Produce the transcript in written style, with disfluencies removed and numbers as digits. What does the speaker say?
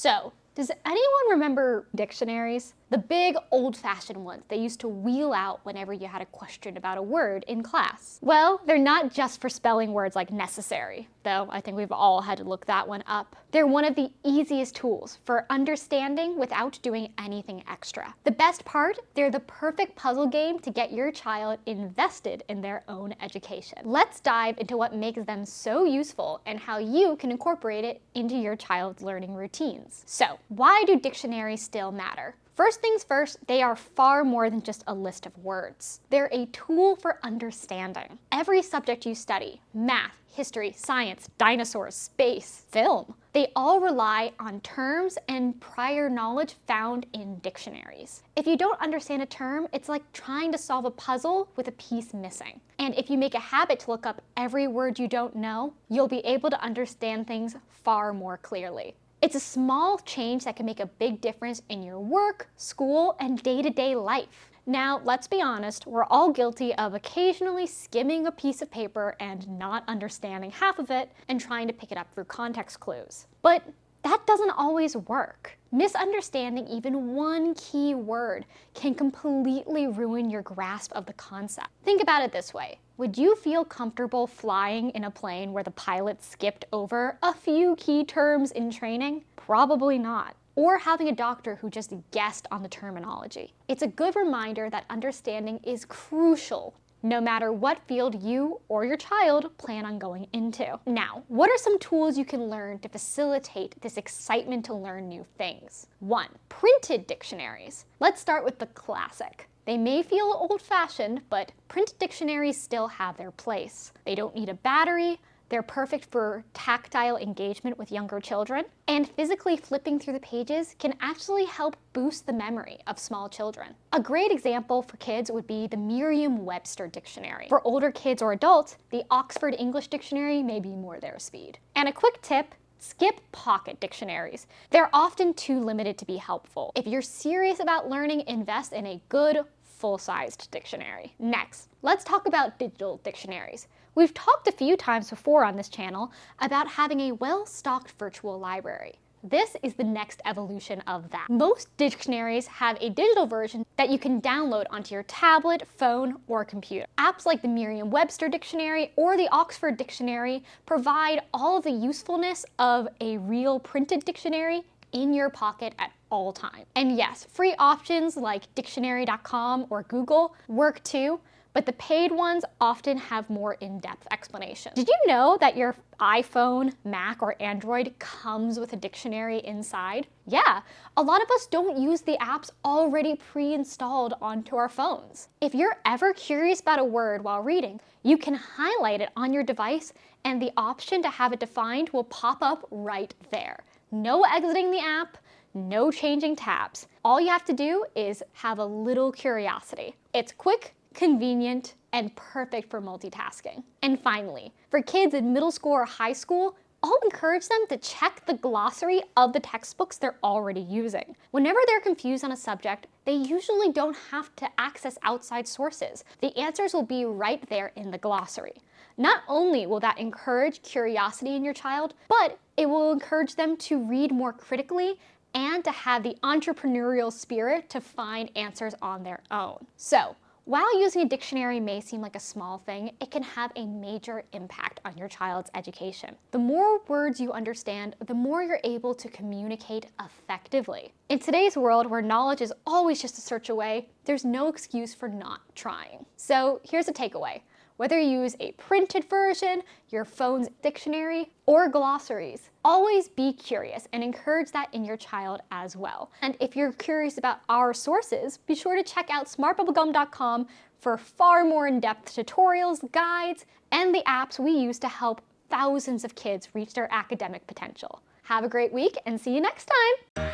So, does anyone remember dictionaries? The big old-fashioned ones they used to wheel out whenever you had a question about a word in class. Well, they're not just for spelling words like necessary, though I think we've all had to look that one up. They're one of the easiest tools for understanding without doing anything extra. The best part, they're the perfect puzzle game to get your child invested in their own education. Let's dive into what makes them so useful and how you can incorporate it into your child's learning routines. So, why do dictionaries still matter? First things first, they are far more than just a list of words. They're a tool for understanding. Every subject you study, math, history, science, dinosaurs, space, film, they all rely on terms and prior knowledge found in dictionaries. If you don't understand a term, it's like trying to solve a puzzle with a piece missing. And if you make a habit to look up every word you don't know, you'll be able to understand things far more clearly. It's a small change that can make a big difference in your work, school, and day-to-day life. Now, let's be honest, we're all guilty of occasionally skimming a piece of paper and not understanding half of it and trying to pick it up through context clues. But that doesn't always work. Misunderstanding even one key word can completely ruin your grasp of the concept. Think about it this way. Would you feel comfortable flying in a plane where the pilot skipped over a few key terms in training? Probably not. Or having a doctor who just guessed on the terminology. It's a good reminder that understanding is crucial, no matter what field you or your child plan on going into. Now, what are some tools you can learn to facilitate this excitement to learn new things? 1. Printed dictionaries. Let's start with the classic. They may feel old-fashioned, but printed dictionaries still have their place. They don't need a battery, they're perfect for tactile engagement with younger children, and physically flipping through the pages can actually help boost the memory of small children. A great example for kids would be the Merriam-Webster dictionary. For older kids or adults, the Oxford English dictionary may be more their speed. And a quick tip, skip pocket dictionaries. They're often too limited to be helpful. If you're serious about learning, invest in a good, full-sized dictionary. Next, let's talk about digital dictionaries. We've talked a few times before on this channel about having a well-stocked virtual library. This is the next evolution of that. Most dictionaries have a digital version that you can download onto your tablet, phone, or computer. Apps like the Merriam-Webster dictionary or the Oxford dictionary provide all of the usefulness of a real printed dictionary in your pocket at all times. And yes, free options like dictionary.com or Google work too, but the paid ones often have more in-depth explanations. Did you know that your iPhone, Mac, or Android comes with a dictionary inside? Yeah, a lot of us don't use the apps already pre-installed onto our phones. If you're ever curious about a word while reading, you can highlight it on your device and the option to have it defined will pop up right there. No exiting the app, no changing tabs. All you have to do is have a little curiosity. It's quick, convenient, and perfect for multitasking. And finally, for kids in middle school or high school, I'll encourage them to check the glossary of the textbooks they're already using. Whenever they're confused on a subject, they usually don't have to access outside sources. The answers will be right there in the glossary. Not only will that encourage curiosity in your child, but it will encourage them to read more critically and to have the entrepreneurial spirit to find answers on their own. So, while using a dictionary may seem like a small thing, it can have a major impact on your child's education. The more words you understand, the more you're able to communicate effectively. In today's world where knowledge is always just a search away, there's no excuse for not trying. So here's a takeaway. Whether you use a printed version, your phone's dictionary, or glossaries, always be curious and encourage that in your child as well. And if you're curious about our sources, be sure to check out smartbubblegum.com for far more in-depth tutorials, guides, and the apps we use to help thousands of kids reach their academic potential. Have a great week and see you next time!